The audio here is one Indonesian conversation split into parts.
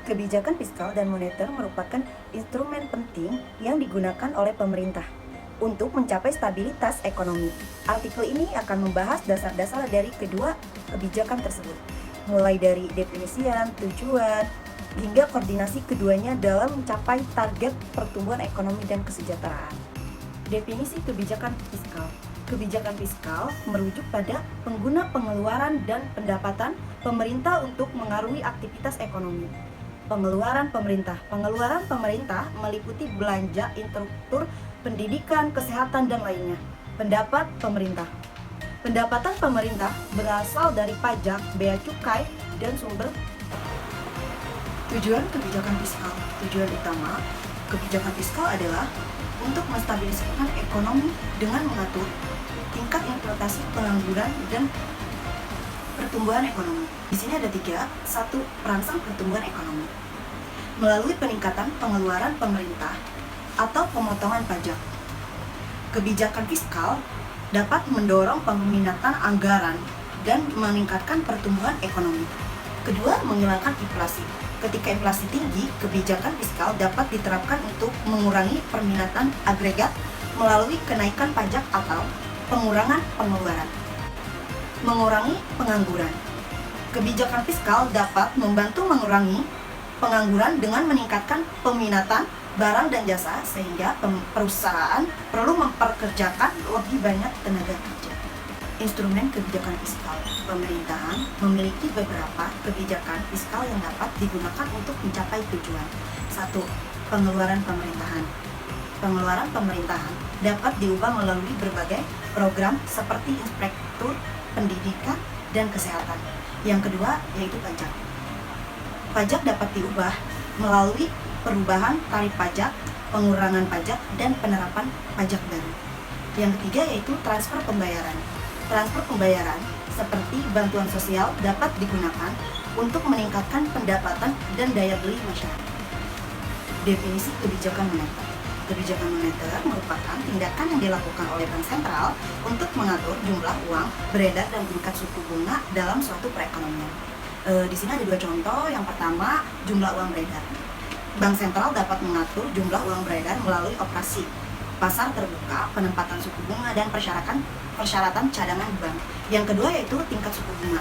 Kebijakan fiskal dan moneter merupakan instrumen penting yang digunakan oleh pemerintah untuk mencapai stabilitas ekonomi. Artikel ini akan membahas dasar-dasar dari kedua kebijakan tersebut, mulai dari definisian, tujuan, hingga koordinasi keduanya dalam mencapai target pertumbuhan ekonomi dan kesejahteraan. Definisi kebijakan fiskal. Kebijakan fiskal merujuk pada pengguna pengeluaran dan pendapatan pemerintah untuk mengaruhi aktivitas ekonomi. Pengeluaran pemerintah. Pengeluaran pemerintah meliputi belanja infrastruktur, pendidikan, kesehatan, dan lainnya. Pendapat pemerintah. Pendapatan pemerintah berasal dari pajak, bea cukai, dan sumber. Tujuan kebijakan fiskal. Tujuan utama kebijakan fiskal adalah untuk menstabilisasi ekonomi dengan mengatur tingkat inflasi, pengangguran, dan pertumbuhan ekonomi. Di sini ada tiga. Satu, perangsang pertumbuhan ekonomi melalui peningkatan pengeluaran pemerintah atau pemotongan pajak. Kebijakan fiskal dapat mendorong peminatan anggaran dan meningkatkan pertumbuhan ekonomi. Kedua, menghilangkan inflasi. Ketika inflasi tinggi, kebijakan fiskal dapat diterapkan untuk mengurangi permintaan agregat melalui kenaikan pajak atau pengurangan pengeluaran. Mengurangi pengangguran. Kebijakan fiskal dapat membantu mengurangi pengangguran dengan meningkatkan peminatan barang dan jasa sehingga perusahaan perlu memperkerjakan lebih banyak tenaga kerja. Instrumen kebijakan fiskal. Pemerintahan memiliki beberapa kebijakan fiskal yang dapat digunakan untuk mencapai tujuan. Satu, pengeluaran pemerintahan. Pengeluaran pemerintahan dapat diubah melalui berbagai program seperti infrastruktur, pendidikan, dan kesehatan. Yang kedua yaitu pajak. Pajak dapat diubah melalui perubahan tarif pajak, pengurangan pajak, dan penerapan pajak baru. Yang ketiga yaitu transfer pembayaran. Transfer pembayaran seperti bantuan sosial dapat digunakan untuk meningkatkan pendapatan dan daya beli masyarakat. Definisi kebijakan moneter. Kebijakan moneter merupakan tindakan yang dilakukan oleh bank sentral untuk mengatur jumlah uang beredar dan tingkat suku bunga dalam suatu perekonomian. Di sini ada dua contoh. Yang pertama, jumlah uang beredar. Bank sentral dapat mengatur jumlah uang beredar melalui operasi pasar terbuka, penempatan suku bunga, dan persyaratan cadangan bank. Yang kedua yaitu tingkat suku bunga.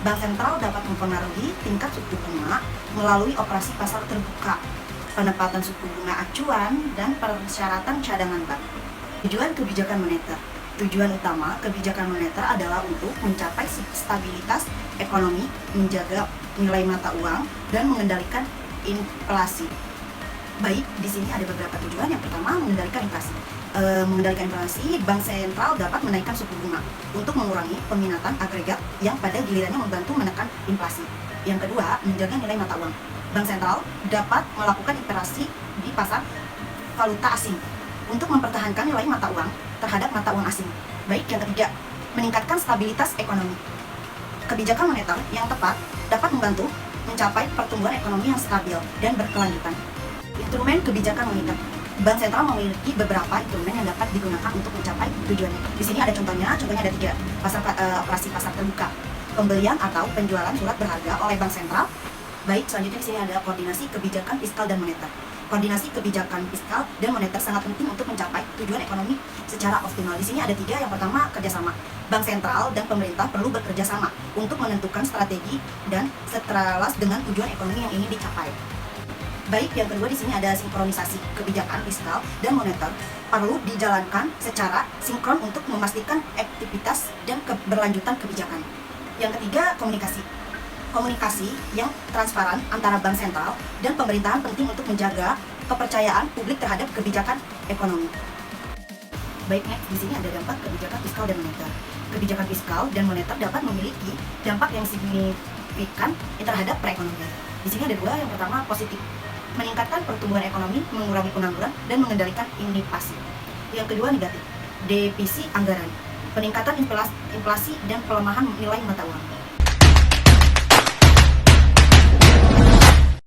Bank sentral dapat mempengaruhi tingkat suku bunga melalui operasi pasar terbuka, penempatan suku bunga acuan, dan persyaratan cadangan bank. Tujuan kebijakan moneter. Tujuan utama kebijakan moneter adalah untuk mencapai stabilitas ekonomi, menjaga nilai mata uang, dan mengendalikan inflasi. Baik, di sini ada beberapa tujuan. Yang pertama, mengendalikan inflasi. Mengendalikan inflasi, bank sentral dapat menaikkan suku bunga untuk mengurangi peminatan agregat yang pada gilirannya membantu menekan inflasi. Yang kedua, menjaga nilai mata uang. Bank sentral dapat melakukan operasi di pasar valuta asing untuk mempertahankan nilai mata uang terhadap mata uang asing. Baik, yang ketiga, meningkatkan stabilitas ekonomi. Kebijakan moneter yang tepat dapat membantu mencapai pertumbuhan ekonomi yang stabil dan berkelanjutan. Instrumen kebijakan moneter. Bank sentral memiliki beberapa instrumen yang dapat digunakan untuk mencapai tujuannya. Di sini ada contohnya ada tiga. Operasi pasar terbuka, pembelian atau penjualan surat berharga oleh bank sentral. Baik, selanjutnya di sini ada koordinasi kebijakan fiskal dan moneter. Koordinasi kebijakan fiskal dan moneter sangat penting untuk mencapai tujuan ekonomi secara optimal. Di sini ada tiga. Yang pertama, kerjasama. Bank sentral dan pemerintah perlu bekerja sama untuk menentukan strategi dan setelah dengan tujuan ekonomi yang ingin dicapai. Baik, yang kedua di sini ada sinkronisasi kebijakan fiskal dan moneter perlu dijalankan secara sinkron untuk memastikan aktivitas dan keberlanjutan kebijakan. Yang ketiga, komunikasi. Komunikasi yang transparan antara bank sentral dan pemerintahan penting untuk menjaga kepercayaan publik terhadap kebijakan ekonomi. Baik, next di sini ada dampak kebijakan fiskal dan moneter. Kebijakan fiskal dan moneter dapat memiliki dampak yang signifikan terhadap perekonomian. Di sini ada dua. Yang pertama, positif, meningkatkan pertumbuhan ekonomi, mengurangi pengangguran, dan mengendalikan inflasi. Yang kedua, negatif, defisit anggaran, peningkatan inflasi dan pelemahan nilai mata uang.